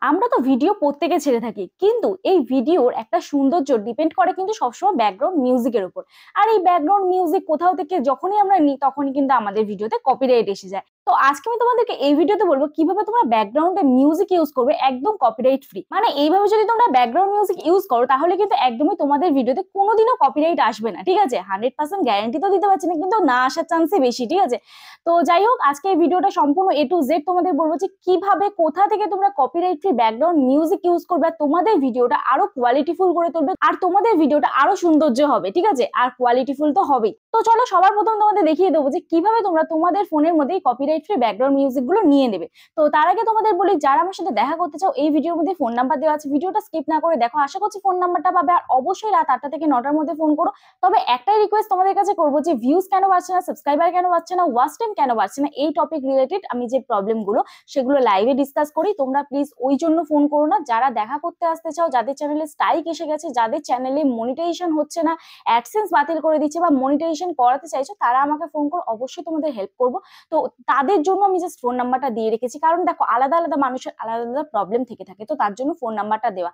আমরা তো ভিডিও প্রত্যেকে ছেড়ে থাকি, কিন্তু এই ভিডিওর একটা সৌন্দর্য ডিপেন্ড করে কিন্তু সবসময় ব্যাকগ্রাউন্ড মিউজিকের উপর। আর এই ব্যাকগ্রাউন্ড মিউজিক কোথাও থেকে যখনই আমরা নিই তখনই কিন্তু আমাদের ভিডিওতে কপিরাইট এসে যায়। তো আজকে আমি তোমাদেরকে এই ভিডিওতে বলবো কিভাবে তোমরা ব্যাকগ্রাউন্ডে মিউজিক ইউজ করবে একদম কপিরাইট ফ্রি। মানে এইভাবে যদি তোমরা ব্যাকগ্রাউন্ড মিউজিক ইউজ করো তাহলে কিন্তু একদমই তোমাদের ভিডিওতে কোনোদিনও কপিরাইট আসবে না, ঠিক আছে? 100% গ্যারান্টি তো দিতে পারছি না, কিন্তু না আসার চান্সই বেশি, ঠিক আছে? তো যাই হোক, আজকে এই ভিডিওটা সম্পূর্ণ A to Z তোমাদের বলবো যে কিভাবে কোথা থেকে তোমরা copyright free background music use করবে, তোমাদের ভিডিওটা আরো কোয়ালিটিফুল করে তুলবে আর তোমাদের ভিডিওটা আরো সৌন্দর্য হবে, ঠিক আছে? আর কোয়ালিটিফুল তো হবেই। তো চলো সবার প্রথম তোমাদের দেখিয়ে দেবো যে কিভাবে তোমরা তোমাদের ফোনের মধ্যে কপিরাইট ফ্রি ব্যাকগ্রাউন্ড মিউজিক গুলো নিয়ে নেবে। তো তার আগে তোমাদের বলি, যারা আমার সাথে দেখা করতে চাও এই ভিডিওর মধ্যে ফোন নাম্বার দেওয়া আছে, ভিডিওটা স্কিপ না করে দেখো। আশা করছি ফোন নাম্বারটা পাবে। আর অবশ্যই রাত 8টা থেকে 9টার মধ্যে ফোন করো। তবে একটাই রিকোয়েস্ট তোমাদের কাছে করবো যে ভিউজ কেন বাড়ছে না, সাবস্ক্রাইবার কেন বাড়ছে না, ওয়াচ টাইম কেন বাড়ছে না, এই টপিক রিলেটেড আমি যে প্রবলেমগুলো সেগুলো লাইভে ডিসকাস করি। তোমরা প্লিজ ওই জন্য ফোন করো না। যারা দেখা করতে আসতে চাও, যাদের চ্যানেলে স্ট্রাইক এসে গেছে, যাদের চ্যানেলে মনিটাইজেশন হচ্ছে না, অ্যাডসেন্স বাতিল করে দিচ্ছে বা মনিটাইজেশন করাতে চাইছো, তারা আমাকে ফোন করো, অবশ্যই তোমাদের হেল্প করবো। তো তাদের জন্য আমি জাস্ট ফোন নাম্বারটা দিয়ে রেখেছি, কারণ দেখো আলাদা আলাদা মানুষের আলাদা আলাদা প্রবলেম থেকে থাকে, তো তার জন্য ফোন নাম্বারটা দেওয়া।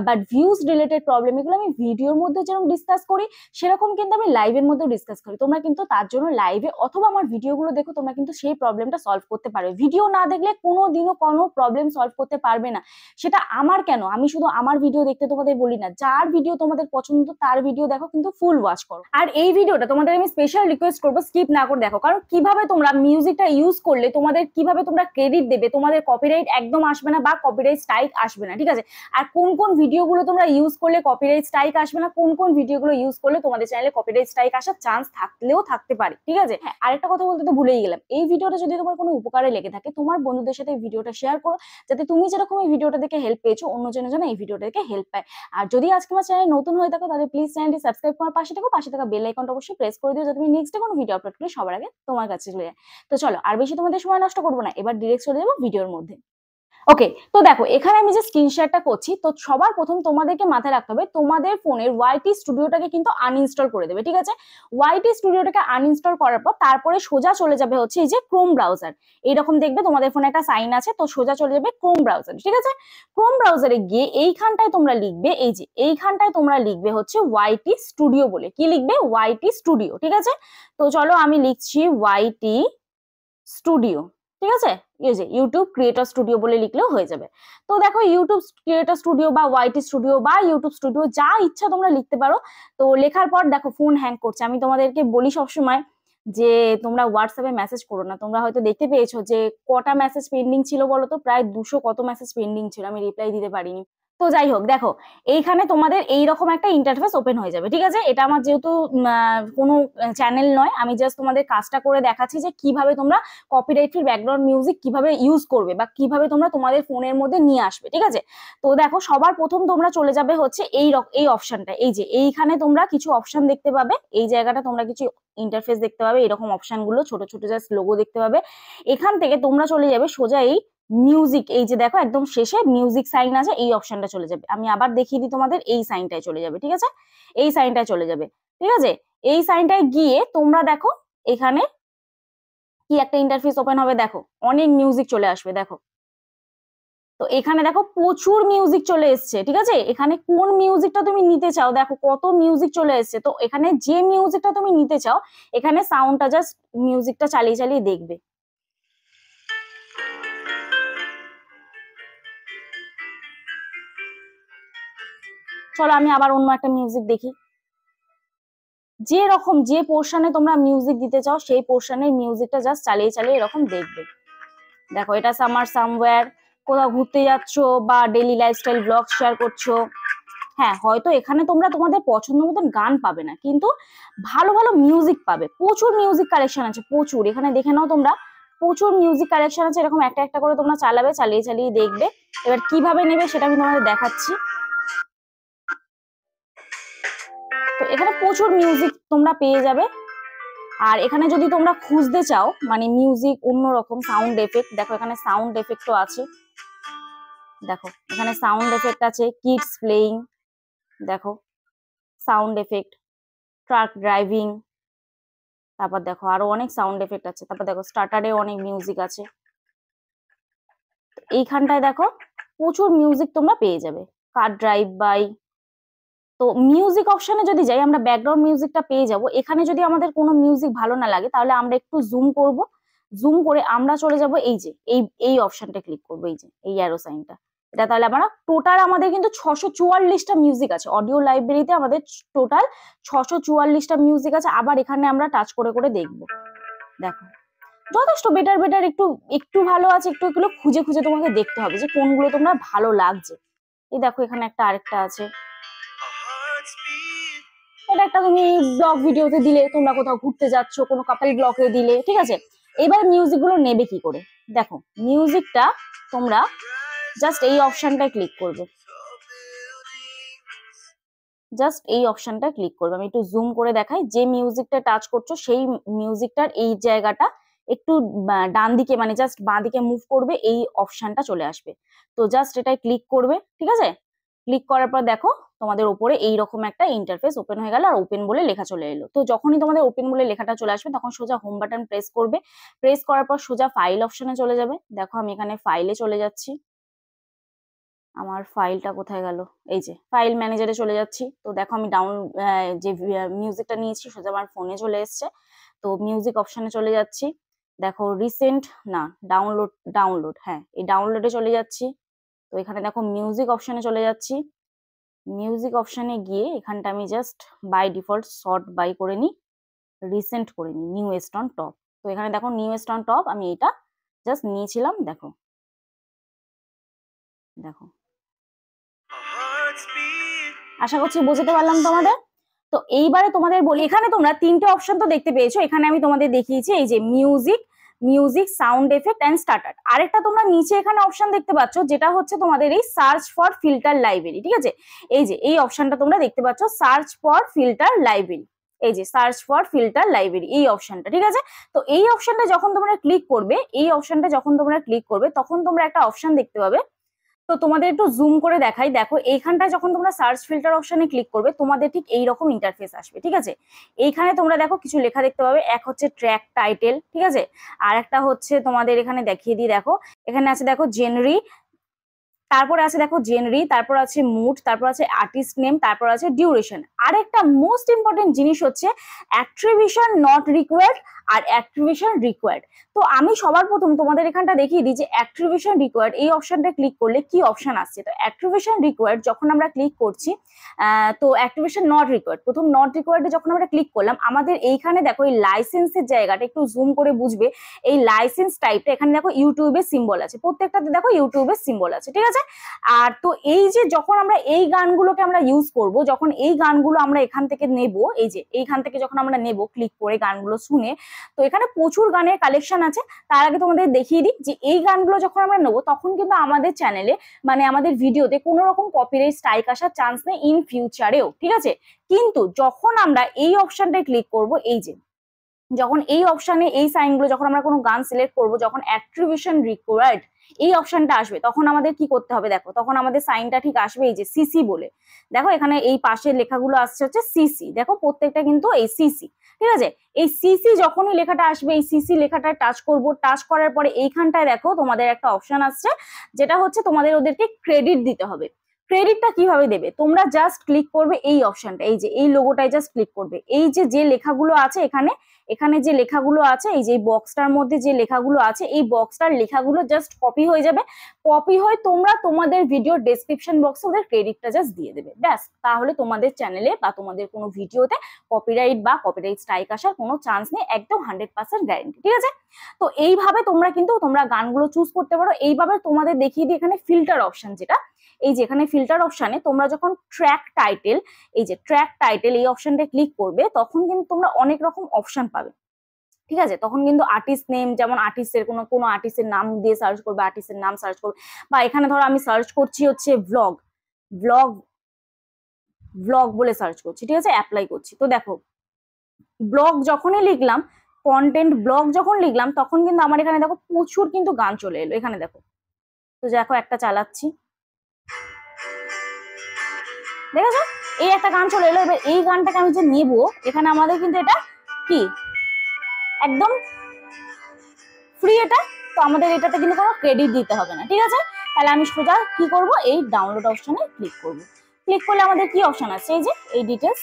বাট ভিউজ রিলেটেড প্রবলেম এগুলো আমি ভিডিওর মধ্যে যেরকম ডিসকাস করি সেরকম কিন্তু আমি লাইভের মধ্যেও ডিসকাস করি। তোমরা কিন্তু তার জন্য লাইভে অথবা আমার ভিডিওগুলো দেখো, তোমরা কিন্তু সেই প্রবলেমটা সলভ করতে পারবে। ভিডিও না দেখলে কোনোদিনও কোনো প্রবলেম সলভ করতে পারবে না। সেটা আমার কেন, আমি শুধু আমার ভিডিও দেখতে তোমাদের বলি না, যার ভিডিও তোমাদের পছন্দ তার ভিডিও দেখো, কিন্তু ফুল ওয়াচ করো। আর এই ভিডিওটা তোমাদের আমি স্পেশাল রিকোয়েস্ট করবো স্কিপ না করে দেখো, কারণ কিভাবে তোমরা মিউজিকটা ইউজ করলে তোমাদের কিভাবে তোমরা ক্রেডিট দেবে, তোমাদের কপিরাইট একদম আসবে না বা কপিরাইট স্ট্রাইক আসবে না, ঠিক আছে? আর কোন কোন ভিডিওগুলো তোমরা ইউজ করলে কপিরাইট স্ট্রাইক আসবে না, কোন কোন ভিডিওগুলো ইউজ করলে তোমাদের চ্যানেলে কপিরাইট স্ট্রাইক আসার চান্স থাকলেও থাকতে পারে, ঠিক আছে? হ্যাঁ, আরেকটা কথা বলতে তো ভুলেই গেলাম, এই ভিডিওটা যদি তোমার কোনো উপকারে লেগে থাকে তোমার বন্ধুদের সাথে এই ভিডিওটা শেয়ার করো, যাতে তুমি যেরকম এই ভিডিওটা দেখে হেল্প পেয়েছো অন্যজনের জন্য এই ভিডিওটা দেখে হেল্প পায়। আর যদি আজকে আমার চ্যানেল নতুন হয়ে থাকো তাহলে প্লিজ চ্যানেলটি সাবস্ক্রাইব করার পাশে থাকা বেল আইকনটা অবশ্যই প্রেস করে দিও, যাতে তুমি নেক্সট কোনো ভিডিও আপলোড করলে সবার আগে তোমার কাছে চলে যায়। তো চলো আর বেশি তোমাদের সময় নষ্ট করবো না, এবার ডিরেক্ট চলে যাবো ভিডিওর মধ্যে। ওকে, তো দেখো এখানে আমি যে স্ক্রিন শেয়ারটা করছি, তো সবার প্রথম তোমাদেরকে মাথায় রাখতে হবে তোমাদের ফোনের ওয়াইটি স্টুডিওটাকে কিন্তু আনইনস্টল করে দেবে, ঠিক আছে? ওয়াইটি স্টুডিওটাকে আনইনস্টল করার পর তারপরে সোজা চলে যাবে হচ্ছে এই যে ক্রোম ব্রাউজার। এইরকম দেখবে তোমাদের ফোনে একটা সাইন আছে, তো সোজা চলে যাবে ক্রোম ব্রাউজার, ঠিক আছে? ক্রোম ব্রাউজারে গিয়ে এইখানটায় তোমরা লিখবে, এই যে এইখানটায় তোমরা লিখবে হচ্ছে ওয়াইটি স্টুডিও বলে। কি লিখবে? ওয়াইটি স্টুডিও, ঠিক আছে? তো চলো আমি লিখছি ওয়াইটি স্টুডিও, ঠিক আছে? এই যে ইউটিউব ক্রিয়েটর স্টুডিও বলে লিখলেও হয়ে যাবে। তো দেখো ইউটিউব ক্রিয়েটর স্টুডিও বা ওয়াইটি স্টুডিও বা ইউটিউব স্টুডিও যা ইচ্ছা তোমরা লিখতে পারো। তো লেখার পর দেখো ফোন হ্যাং করছে। আমি তোমাদেরকে বলি সবসময় যে তোমরা হোয়াটসঅ্যাপে মেসেজ করো না। তোমরা হয়তো দেখতে পেয়েছো যে কটা মেসেজ পেন্ডিং ছিল বলো তো, প্রায় 200 কত মেসেজ পেন্ডিং ছিল, আমি রিপ্লাই দিতে পারিনি। তো যাই হোক, দেখো এইখানে তোমাদের এইরকম একটা ইন্টারফেস ওপেন হয়ে যাবে, ঠিক আছে? এটা আমার যেহেতু কোনো চ্যানেল নয়, আমি জাস্ট তোমাদের কাজটা করে দেখাচ্ছি যে কিভাবে তোমরা কপিরাইট ফ্রি ব্যাকগ্রাউন্ড মিউজিক কিভাবে ইউজ করবে বা কিভাবে তোমরা তোমাদের ফোনের মধ্যে নিয়ে আসবে, ঠিক আছে? তো দেখো সবার প্রথম তোমরা চলে যাবে হচ্ছে এই অপশনটা, এই যে এইখানে তোমরা কিছু অপশন দেখতে পাবে, এই জায়গাটা তোমরা কিছু ইন্টারফেস দেখতে পাবে, এরকম অপশন গুলো ছোট ছোট জাস্ট লোগো দেখতে পাবে। এখান থেকে তোমরা চলে যাবে সোজা এই মিউজিক, এই যে দেখো একদম শেষে মিউজিক সাইন আছে, এই অপশনটা চলে যাবে। আমি আবার দেখিয়ে দিই তোমাদের, এই সাইনটায় চলে যাবে, ঠিক আছে? এই সাইনটায় চলে যাবে, ঠিক আছে? এই সাইনটায় গিয়ে তোমরা দেখো এখানে কি একটা ইন্টারফেস ওপেন হবে, দেখো অনেক মিউজিক চলে আসবে, দেখো। তো এখানে দেখো প্রচুর মিউজিক চলে এসছে, ঠিক আছে? এখানে কোন মিউজিকটা তুমি নিতে চাও, দেখো কত মিউজিক চলে এসছে। তো এখানে যে মিউজিকটা তুমি নিতে চাও, এখানে সাউন্ডটা জাস্ট মিউজিকটা চালিয়ে চালিয়ে দেখবে। চলো আমি আবার অন্য একটা মিউজিক দেখি। যে রকম যে পোর্শনে তোমরা মিউজিক দিতে চাও সেই পোর্শনের মিউজিকটা জাস্ট চালিয়ে চালিয়ে এরকম দেখবে। দেখো এটা সামার সামওয়্যার, কোথাও ঘুরতে যাচ্ছ বা ডেইলি লাইফস্টাইল ব্লগ শেয়ার করছো। হ্যাঁ, হয়তো এখানে তোমরা তোমাদের পছন্দ মতন গান পাবে না, কিন্তু ভালো ভালো মিউজিক পাবে। প্রচুর মিউজিক কালেকশন আছে, প্রচুর। এখানে দেখে নাও তোমরা, প্রচুর মিউজিক কালেকশন আছে। এরকম একটা একটা করে তোমরা চালাবে, চালিয়ে চালিয়ে দেখবে। এবার কিভাবে নেবে সেটা আমি তোমাদের দেখাচ্ছি। তো এখানে প্রচুর মিউজিক তোমরা পেয়ে যাবে। আর এখানে যদি তোমরা খুঁজতে চাও মানে মিউজিক অন্যরকম সাউন্ড এফেক্ট, দেখো এখানে সাউন্ড এফেক্টও আছে। দেখো এখানে সাউন্ড এফেক্ট আছে, কিডস প্লেইং, দেখো সাউন্ড এফেক্ট, ট্রাক ড্রাইভিং, তারপর দেখো আরো অনেক সাউন্ড এফেক্ট আছে। তারপর দেখো স্টার্টারে অনেক মিউজিক আছে। এইখানটায় দেখো প্রচুর মিউজিক তোমরা পেয়ে যাবে। Car drive by. তো মিউজিক অপশনে যদি যাই আমরা ব্যাকগ্রাউন্ড মিউজিকটা পেয়ে যাব। এখানে যদি আমাদের কোনো মিউজিক ভালো না লাগে তাহলে আমরা একটু জুম করব, জুম করে আমরা চলে যাব এই যে এই অপশনটা ক্লিক করবো, এই যে এই অ্যারো সাইনটা, এটা তাহলে আমরা টোটাল আমাদের কিন্তু 644টা মিউজিক আছে অডিও লাইব্রেরিতে, আমাদের টোটাল 644টা মিউজিক আছে। আবার এখানে আমরা টাচ করে করে দেখব, দেখো যথেষ্ট বেটার বেটার, একটু একটু ভালো আছে, একটু এগুলো খুঁজে খুঁজে তোমাকে দেখতে হবে যে কোনগুলো তোমরা ভালো লাগছে। এই দেখো এখানে একটা আরেকটা আছে, এটা একটা তুমি ব্লগ ভিডিওতে দিলে, তোমরা কোথাও ঘুরতে যাচ্ছ কোনো কাপল ব্লগে দিলে, ঠিক আছে। এবার মিউজিক গুলো নেবে কি করে, দেখো মিউজিকটা তোমরা জাস্ট এই অপশনটায় ক্লিক করবে, জাস্ট এই অপশনটা ক্লিক করবে। আমি একটু জুম করে দেখাই, যে মিউজিকটা টাচ করছো সেই মিউজিকটার এই জায়গাটা একটু ডান দিকে মানে জাস্ট বাঁ দিকে মুভ করবে, এই অপশনটা চলে আসবে। তো জাস্ট এটাই ক্লিক করবে, ঠিক আছে। ক্লিক করার পর দেখো তোমাদের উপরে এইরকম একটা ইন্টারফেস ওপেন হয়ে গেল, আর ওপেন বলে লেখা চলে এলো। তো যখনই তোমাদের ওপেন বলে লেখাটা চলে আসবে তখন সোজা হোম বাটন প্রেস করবে, প্রেস করার পর সোজা ফাইল অপশনে চলে যাবে। দেখো আমি এখানে ফাইলে চলে যাচ্ছি, আমার ফাইলটা কোথায় গেল, এই যে ফাইল ম্যানেজারে চলে যাচ্ছি। তো দেখো আমি যে মিউজিকটা নিয়েছি সোজা আমার ফোনে চলে এসছে। তো মিউজিক অপশনে চলে যাচ্ছি, দেখো রিসেন্ট না ডাউনলোড, হ্যাঁ এই ডাউনলোডে চলে যাচ্ছি। তো এখানে দেখো মিউজিক অপশনে চলে যাচ্ছি, মিউজিক অপশনে গিয়ে এখানটা আমি just by default sort by করে নিই, রিসেন্ট করে নিই নিউয়েস্ট অন টপ। তো এখানে দেখো নিউয়েস্ট অন টপ আমি এটা জাস্ট নিয়েছিলাম, দেখো দেখো আশা করছি বোঝাতে পারলাম তোমাদের। তো এইবারে তোমাদের বলি, এখানে তোমরা তিনটে অপশন তো দেখতে পেয়েছো, এখানে আমি তোমাদের দেখিয়েছি এই যে music sound effect and starter. আরেকটা তোমরা নিচে এখানে অপশন দেখতে পাচ্ছ যেটা হচ্ছে তোমাদের এই সার্চ ফর ফিল্টার লাইব্রেরি, ঠিক আছে। এই যে এই অপশনটা তোমরা দেখতে পাচ্ছ, সার্চ ফর ফিল্টার লাইব্রেরি, এই যে সার্চ ফর ফিল্টার লাইব্রেরি এই অপশনটা, ঠিক আছে। তো এই অপশনটা যখন তোমরা ক্লিক করবে, এই অপশনটা যখন তোমরা ক্লিক করবে তখন তোমরা একটা অপশন দেখতে পাবে। তো তোমাদের একটু জুম করে দেখাই, দেখো এইখানটায় যখন তোমরা সার্চ ফিল্টার অপশনে ক্লিক করবে তোমাদের ঠিক এইরকম ইন্টারফেস আসবে, ঠিক আছে। এইখানে তোমরা দেখো কিছু লেখা দেখতে পাবে, এক হচ্ছে ট্র্যাক টাইটেল, ঠিক আছে, আর একটা হচ্ছে তোমাদের এখানে দেখিয়ে দিই, দেখো এখানে আছে দেখো জেনারি, তারপরে আছে দেখো জেনারি, তারপর আছে মুড, তারপর আছে আর্টিস্ট নেম, তারপর আছে ডিউরেশন। আর একটা মোস্ট ইম্পর্টেন্ট জিনিস হচ্ছে অ্যাট্রিবিউশন নট রিকোয়ার্ড আর অ্যাট্রিবিউশন রিকোয়ার্ড। তো আমি সবার প্রথম তোমাদের এখানটা দেখিয়ে দিই যে অ্যাট্রিবিউশন রিকোয়ার্ড এই অপশনটা ক্লিক করলে কি অপশন আসছে। তো অ্যাট্রিবিউশন রিকোয়ার্ড যখন আমরা ক্লিক করছি, তো অ্যাক্টিভেশন নট রিকোয়ার্ড, প্রথম নট রিকোয়ার্ডে যখন আমরা ক্লিক করলাম আমাদের এইখানে দেখো এই লাইসেন্সের জায়গাটা একটু জুম করে বুঝবে, এই লাইসেন্স টাইপটা এখানে দেখো ইউটিউবের সিম্বল আছে, প্রত্যেকটাতে দেখো ইউটিউবের সিম্বল আছে, ঠিক আছে। আর তো এই যে যখন আমরা এই গানগুলোকে আমরা ইউজ করব, যখন এই গানগুলো আমরা এখান থেকে নেব, এই যে এইখান থেকে যখন আমরা নেব ক্লিক করে গানগুলো শুনে, তো এখানে প্রচুর গানের কালেকশন আছে। তার আগে তোমাদের দেখিয়ে দিই যে এই গানগুলো যখন আমরা নেবো তখন কিন্তু আমাদের চ্যানেলে মানে আমাদের ভিডিওতে কোনো রকম কপিরাইট স্ট্রাইক আসার চান্স নেই ইন ফিউচারেও, ঠিক আছে। কিন্তু যখন আমরা এই অপশনটায় ক্লিক করব, এই যে যখন এই অপশনে এই সাইনগুলো যখন আমরা কোনো গান সিলেক্ট করব, যখন অ্যাট্রিবিউশন রিকোয়ার্ড এই অপশনটা আসবে তখন আমাদের কি করতে হবে, দেখো তখন আমাদের সাইনটা ঠিক আসবে এই যে সিসি বলে, দেখো এখানে এই পাশের লেখাগুলো আসছে হচ্ছে সিসি, দেখো প্রত্যেকটা কিন্তু এই সিসি, ঠিক আছে। এই সিসি যখনই লেখাটা আসবে এই সিসি লেখাটায় টাচ করব, টাচ করার পরে এইখানটায় দেখো তোমাদের একটা অপশন আসছে যেটা হচ্ছে তোমাদের ওদেরকে ক্রেডিট দিতে হবে। ক্রেডিটটা কিভাবে দেবে, তোমরা জাস্ট ক্লিক করবে এই অপশনটা, এই যে এই লোগোটায় জাস্ট ক্লিক করবে, এই যে লেখাগুলো আছে এখানে এখানে যে লেখাগুলো আছে এই যে বক্সটার মধ্যে যে লেখাগুলো আছে এই বক্সটার লেখাগুলো জাস্ট কপি হয়ে যাবে, কপি হয়ে তোমরা তোমাদের ভিডিও ডেসক্রিপশন বক্সে ওদের ক্রেডিটটা জাস্ট দিয়ে দেবে, ব্যাস। তাহলে তোমাদের চ্যানেলে বা তোমাদের কোনো ভিডিওতে কপিরাইট বা কপিরাইট স্ট্রাইক আসার কোনো চান্স নেই, একদম 100% গ্যারেন্টি, ঠিক আছে। তো এইভাবে তোমরা গানগুলো চুজ করতে পারো। এইভাবে তোমাদের দেখিয়ে দিই এখানে ফিল্টার অপশন, যেটা এই যে এখানে ফিল্টার অপশনে তোমরা যখন ট্র্যাক টাইটেল, এই যে ট্র্যাক টাইটেল এই অপশনটা ক্লিক করবে তখন কিন্তু তোমরা অনেক রকম অপশন পাবে, ঠিক আছে। তখন কিন্তু আর্টিস্ট নেম, যেমন আর্টিস্টের কোনো আর্টিস্টের নাম দিয়ে সার্চ করবে, আর্টিস্টের নাম সার্চ করবে, বা এখানে ধরো আমি সার্চ করছি হচ্ছে ব্লগ ব্লগ ব্লগ বলে সার্চ করছি, ঠিক আছে, অ্যাপ্লাই করছি। তো দেখো ব্লগ যখনই লিখলাম, কন্টেন্ট ব্লগ যখন লিখলাম তখন কিন্তু আমার এখানে দেখো প্রচুর কিন্তু গান চলে এলো, এখানে দেখো। তো দেখো একটা চালাচ্ছি, দেখেছো এই একটা গান চলে এলো। এবার এই গানটাকে আমি যে নেব, এখানে আমাদের কিন্তু এটা কি একদম ফ্রি এটা, তো আমাদের এটাতে কিন্তু কোনো ক্রেডিট দিতে হবে না, ঠিক আছে। তাহলে আমি সোজা কি করব, এই ডাউনলোড অপশনে ক্লিক করব। ক্লিক করলে আমাদের কি অপশন আছে, এই যে এই ডিটেলস,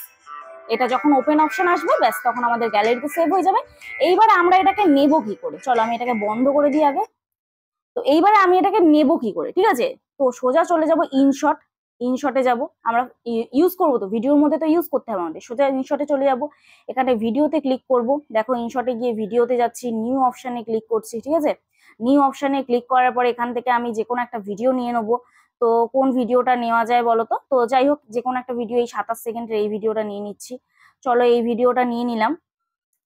এটা যখন ওপেন অপশন আসবে ব্যাস তখন আমাদের গ্যালারিতে সেভ হয়ে যাবে। এইবারে আমরা এটাকে নেব কি করে, চলো আমি এটাকে বন্ধ করে দিই আগে। তো এইবারে আমি এটাকে নেব কি করে, ঠিক আছে। তো সোজা চলে যাব ইনশট, ইনশটে যাব, আমরা ইউজ করবো তো ভিডিওর মধ্যে তো ইউজ করতে হবে আমাদের। সোজা ইনশটে চলে যাব, এখানে ভিডিওতে ক্লিক করব। দেখো ইনশটে গিয়ে ভিডিওতে যাচ্ছি, নিউ অপশনে ক্লিক করছি, ঠিক আছে। নিউ অপশনে ক্লিক করার পর এখান থেকে আমি যে কোনো একটা ভিডিও নিয়ে নেবো। তো কোন ভিডিওটা নেওয়া যায় বলো তো, তো যাই হোক যে কোনো একটা ভিডিও, এই 27 সেকেন্ডের এই ভিডিওটা নিয়ে নিচ্ছি। চলো এই ভিডিওটা নিয়ে নিলাম।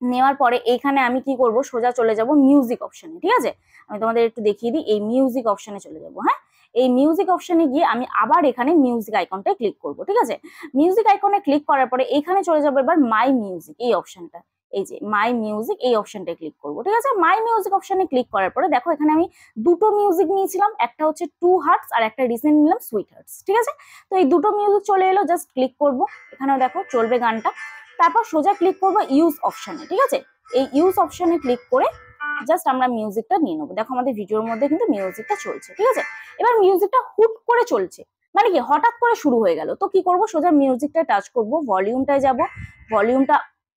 নেওয়ার পরে এইখানে আমি কি করব, সোজা চলে যাব মিউজিক অপশনে, ঠিক আছে। আমি তোমাদের একটু দেখিয়ে দিই, এই মিউজিক অপশনে চলে যাব। হ্যাঁ, এই মিউজিক অপশনে গিয়ে আমি আবার এখানে মিউজিক আইকনটায় ক্লিক করব, ঠিক আছে। মিউজিক আইকনে ক্লিক করার পরে এখানে চলে যাবো এবার মাই মিউজিক এই অপশনটা, এই যে মাই মিউজিক এই অপশনটায় ক্লিক করব, ঠিক আছে। মাই মিউজিক অপশনে ক্লিক করার পরে দেখো এখানে আমি দুটো মিউজিক নিয়েছিলাম, একটা হচ্ছে 2 হার্টস আর একটা রিসেন্ট নিলাম সুইট হার্টস, ঠিক আছে। তো এই দুটো মিউজিক চলে এলো, জাস্ট ক্লিক করব, এখানেও দেখো চলবে গানটা। তারপর সোজা ক্লিক করবো ইউজ অপশনে, ঠিক আছে। এই ইউজ অপশনে ক্লিক করে জাস্ট আমরা মিউজিকটা নিয়ে নেবো। দেখো আমাদের ভিডিওর মধ্যে কিন্তু মিউজিকটা চলছে, ঠিক আছে। এবার মিউজিকটা হুট করে চলছে, মানে কি হঠাৎ করে শুরু হয়ে গেল। তো কি করব, সোজা মিউজিকটা টাচ করব, ভলিউমটায় যাব, ভলিউমটা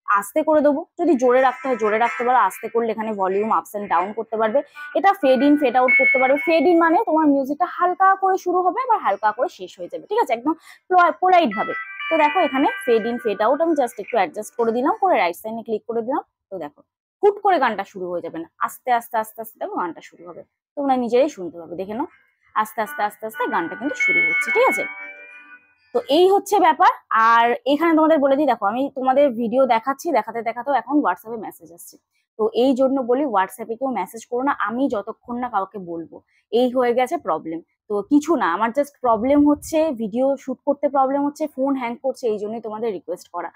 আস্তে করে দেবো। যদি জোরে রাখতে হয় জোরে রাখতে পারো, আস্তে করলে এখানে ভলিউম আপস এন্ড ডাউন করতে পারবে। এটা ফেড ইন ফেড আউট করতে পারবে। ফেড ইন মানে তোমার মিউজিকটা হালকা করে শুরু হবে আবার হালকা করে শেষ হয়ে যাবে, ঠিক আছে, একদম পোলাইট ভাবে। তো দেখো এখানে ফেড ইন ফেড আউট আমি জাস্ট একটু অ্যাডজাস্ট করে দিলাম, করে রাইট সাইডে ক্লিক করে দিলাম। তো দেখো হুট করে গানটা শুরু হয়ে যাবে না, আস্তে আস্তে আস্তে আস্তে দেখো গানটা শুরু হবে, তোমরা নিজেরাই শুনতে পাবে, দেখে নাও আস্তে আস্তে আস্তে আস্তে গানটা কিন্তু শুরু হচ্ছে, ঠিক আছে। তো এই হচ্ছে ব্যাপার। আর এখানে তোমাদের বলে দিই, দেখো আমি তোমাদের ভিডিও দেখাচ্ছি, দেখাতে দেখাতেও এখন হোয়াটসঅ্যাপে মেসেজ আসছে। তো এই জন্য বলি হোয়াটসঅ্যাপে কেউ মেসেজ করো না আমি যতক্ষণ না কাউকে বলবো। এই হয়ে গেছে প্রবলেম। তো কিছু না, আমার জাস্ট প্রবলেম হচ্ছে ভিডিও শুট করতে প্রবলেম হচ্ছে, ফোন হ্যাং করছে, এই জন্যই তোমাদের রিকোয়েস্ট করা।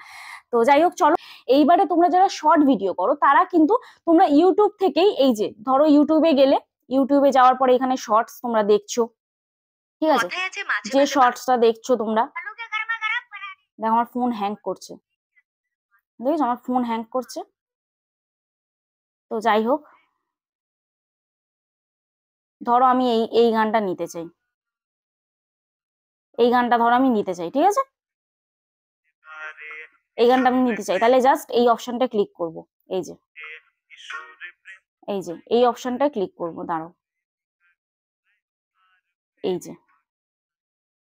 তো যাই হোক চলো, এইবারে তোমরা যারা শর্ট ভিডিও করো তারা কিন্তু তোমরা ইউটিউব থেকেই, এই যে ধরো ইউটিউবে গেলে, ইউটিউবে যাওয়ার পরে এখানে শর্টস তোমরা দেখছো, ঠিক আছে। যে শর্টসটা দেখছো তোমরা, দেখো আমার ফোন হ্যাং করছে, দেখেছো আমার ফোন হ্যাং করছে। তো যাই হোক, ধরো আমি এই এই গানটা নিতে চাই, এই গানটা ধরো আমি নিতে চাই, ঠিক আছে। এই গানটা আমি নিতে চাই, তাহলে জাস্ট এই অপশনটা ক্লিক করব, এই যে এই যে এই অপশনটা ক্লিক করব, দাঁড়াও, এই যে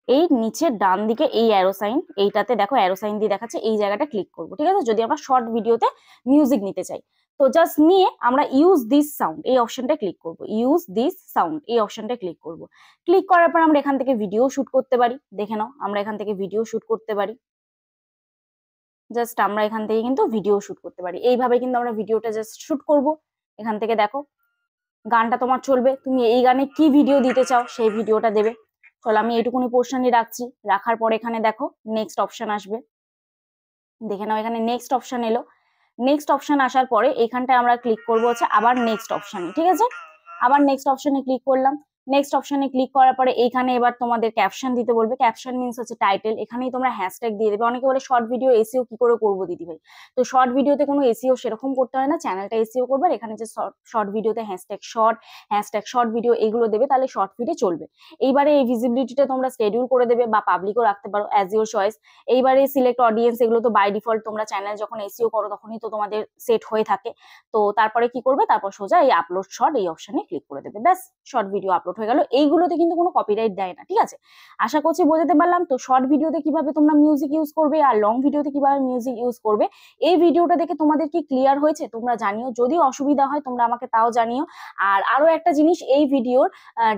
এই নিচের ডান দিকে এই অ্যারো সাইন, এইটাতে দেখো অ্যারো সাইন দিয়ে দেখাচ্ছে, এই জায়গাটা ক্লিক করবো, ঠিক আছে, যদি আমরা শর্ট ভিডিওতে মিউজিক নিতে চাই। তো জাস্ট নিয়ে আমরা ইউজ দিস সাউন্ড এই অপশনটা ক্লিক করবো, ইউজ দিস সাউন্ড এই অপশনটা ক্লিক করবো। ক্লিক করার পর আমরা এখান থেকে ভিডিও শুট করতে পারি, দেখে নাও আমরা এখান থেকে ভিডিও শুট করতে পারি, জাস্ট আমরা এখান থেকে কিন্তু ভিডিও শুট করতে পারি। এইভাবে কিন্তু আমরা ভিডিওটা জাস্ট শুট করব। এখান থেকে দেখো গানটা তোমার চলবে, তুমি এই গানে কি ভিডিও দিতে চাও সেই ভিডিওটা দেবে। চলো আমি এইটুকুনি পোর্শনই রাখছি, রাখার পর এখানে দেখো নেক্সট অপশন আসবে, দেখে নাও এখানে নেক্সট অপশন এলো। নেক্সট অপশন আসার পরে এখানটায় আমরা ক্লিক করবো হচ্ছে আবার নেক্সট অপশনে, ঠিক আছে। আবার নেক্সট অপশনে ক্লিক করলাম। নেক্সট অপশনে ক্লিক করার পরে এইখানে এবার তোমাদের ক্যাপশন দিতে বলবে। ক্যাপশন মিন্স হচ্ছে টাইটেল, এখানেই তোমরা হ্যাশট্যাগ দিয়ে দেবে। অনেকে বলে শর্ট ভিডিও এসইও কি করে করবো দিদি ভাই, তো শর্ট ভিডিওতে কোনো এসইও সেরকম করতে হয় না, চ্যানেলটা এসইও করবে। আর এখানে যে শর্ট ভিডিওতে হ্যাশট্যাগ শর্ট ভিডিও এগুলো দেবে, তাহলে শর্ট ভিডিও চলবে। এইবারে এই ভিজিবিলিটিটা তোমরা শিডিউল করে দেবে বা পাবলিকও রাখতে পারো, অ্যাজ ইউর চয়েস। এইবারে সিলেক্ট অডিয়েন্স, এগুলো তো বাই ডিফল্ট তোমরা চ্যানেল যখন এসইও করো তখনই তো তোমাদের সেট হয়ে থাকে। তো তারপরে কি করবে, তারপর সোজা এই আপলোড শর্ট এই অপশনে ক্লিক করে দেবে, ব্যাস শর্ট ভিডিও আপলোড হয়ে গেল। এইগুলোতে কিন্তু কোনো কপিরাইট দেয় না, ঠিক আছে। আশা করছি বোঝাতে পারলাম। তো শর্ট ভিডিওতে কিভাবে তোমরা মিউজিক ইউজ করবে আর লং ভিডিওতে কিভাবে মিউজিক ইউজ করবে, এই ভিডিওটা দেখে তোমাদের কি ক্লিয়ার হয়েছে তোমরা জানিও। যদি অসুবিধা হয় তোমরা আমাকে তাও জানিও। আর আরো একটা জিনিস, এই ভিডিওর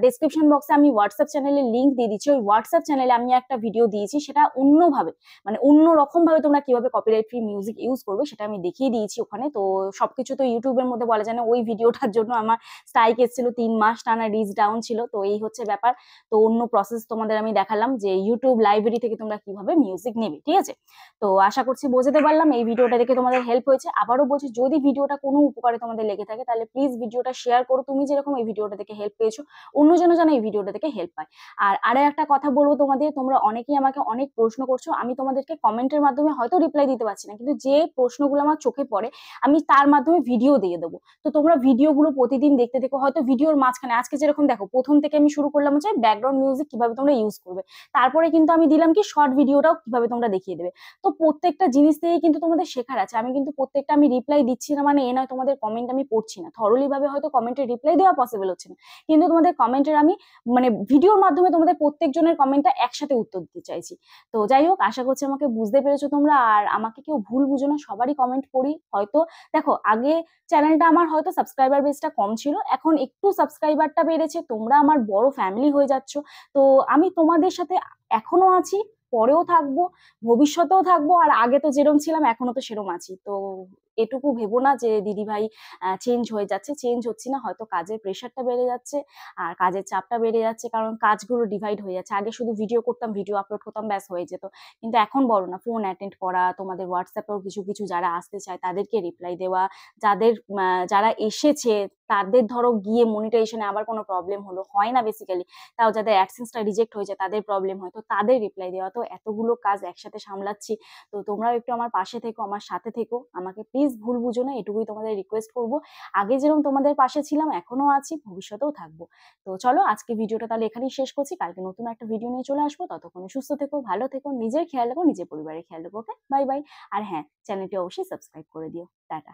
ডেসক্রিপশন বক্সে আমি হোয়াটসঅ্যাপ চ্যানেলের লিঙ্ক দিয়ে দিচ্ছি। ওই হোয়াটসঅ্যাপ চ্যানেলে আমি একটা ভিডিও দিয়েছি, সেটা অন্যভাবে মানে অন্য রকম ভাবে তোমরা কিভাবে কপিরাইট ফ্রি মিউজিক ইউজ করবে সেটা আমি দেখিয়ে দিয়েছি ওখানে। তো সবকিছু তো ইউটিউবের মধ্যে বলা যায় না, ওই ভিডিওটার জন্য আমার স্ট্রাইক এসেছিল, 3 মাস টানা রিচ ডাউন ছিল। তো এই হচ্ছে ব্যাপার। তো অন্য প্রসেস তোমাদের আমি দেখালাম যে ইউটিউব লাইব্রেরি থেকে তোমরা কিভাবে মিউজিক নেবে, ঠিক আছে। তো আশা করছি বোঝাতে পারলাম, এই ভিডিওটা দেখে তোমাদের হেল্প হয়েছে। আবারও বলছি, যদি ভিডিওটা কোনো উপকারে তোমাদের লেগে থাকে তাহলে প্লিজ ভিডিওটা শেয়ার করো। তুমি যেরকম এই ভিডিওটা দেখে হেল্প পেয়েছো, অন্যজনও যেন এই ভিডিওটা দেখে হেল্প পায়। আর আরো একটা কথা বলবো তোমাদের, তোমরা অনেকেই আমাকে অনেক প্রশ্ন করছো, আমি তোমাদেরকে কমেন্টের মাধ্যমে হয়তো রিপ্লাই দিতে পারছি না, কিন্তু যে প্রশ্নগুলো আমার চোখে পড়ে আমি তার মাধ্যমে ভিডিও দিয়ে দেবো। তো তোমরা ভিডিওগুলো প্রতিদিন দেখতে দেখো, হয়তো ভিডিওর মাঝখানে আজকে যেরকম দেখো প্রথম থেকে আমি শুরু করলাম হচ্ছে ব্যাকগ্রাউন্ড মিউজিক কিভাবে তোমরা ইউজ করবে, তারপরে কিন্তু আমি দিলাম কি শর্ট ভিডিওটাও কিভাবে তোমরা দেখিয়ে দেবে। তো প্রত্যেকটা জিনিস থেকেই কিন্তু তোমাদের শেখার আছে। আমি কিন্তু প্রত্যেকটা আমি রিপ্লাই দিচ্ছি না মানে এ নয় তোমাদের কমেন্ট আমি পড়ছি না, থরলি ভাবে হয়তো কমেন্টের রিপ্লাই দেওয়া পসিবল হচ্ছে না, কিন্তু তোমাদের কমেন্টের আমি মানে ভিডিওর মাধ্যমে তোমাদের প্রত্যেকজনের কমেন্টটা একসাথে উত্তর দিতে চাইছি। তো যাই হোক, আশা করছি আমাকে বুঝতে পেরেছো তোমরা। আর আমাকে কেউ ভুল বুঝো না, সবারই কমেন্ট পড়ি। হয়তো দেখো আগে চ্যানেলটা আমার হয়তো সাবস্ক্রাইবার বেসটা কম ছিল, এখন একটু সাবস্ক্রাইবারটা বেড়েছে, তোমরা আমার বড় ফ্যামিলি হয়ে যাচ্ছ। তো আমি তোমাদের সাথে এখনো আছি, পরেও থাকবো, ভবিষ্যতেও থাকবো, আর আগে তো যেরম ছিলাম এখনো তো সেরম আছি। তো এটুকু ভেবো না যে দিদি ভাই চেঞ্জ হয়ে যাচ্ছে, চেঞ্জ হচ্ছি না, হয়তো কাজের প্রেশারটা বেড়ে যাচ্ছে আর কাজের চাপটা বেড়ে যাচ্ছে, কারণ কাজগুলো ডিভাইড হয়ে যাচ্ছে। আগে শুধু ভিডিও করতাম, ভিডিও আপলোড করতাম, ব্যাস হয়ে যেত। কিন্তু এখন বড় না, ফোন অ্যাটেন্ড করা, তোমাদের হোয়াটসঅ্যাপেও কিছু কিছু যারা আসতে চায় তাদেরকে রিপ্লাই দেওয়া, যাদের যারা এসেছে তাদের ধরো গিয়ে মনিটাইজেশনে আবার কোনো প্রবলেম হলো, হয় না বেসিক্যালি, তাও যাদের অ্যাডসেন্সটা রিজেক্ট হয়ে যায় তাদের প্রবলেম হয়, তো তাদের রিপ্লাই দেওয়া। তো এতগুলো কাজ একসাথে সামলাচ্ছি। তো তোমরাও একটু আমার পাশে থেকো, আমার সাথে থেকো, আমাকে প্লিজ ভুল বুঝো না, এটুকুই তোমাদের রিকোয়েস্ট করবো। আগে যেরকম তোমাদের পাশে ছিলাম এখনো আছি, ভবিষ্যতেও থাকবো। তো চলো আজকে ভিডিওটা তাহলে এখানেই শেষ করছি, কালকে নতুন একটা ভিডিও নিয়ে চলে আসবো। ততক্ষণে সুস্থ থেকো, ভালো থেকো, নিজের খেয়াল রাখো, নিজের পরিবারের খেয়াল রাখো। ওকে, বাই বাই। আর হ্যাঁ, চ্যানেলটি অবশ্যই সাবস্ক্রাইব করে দিও। টাটা।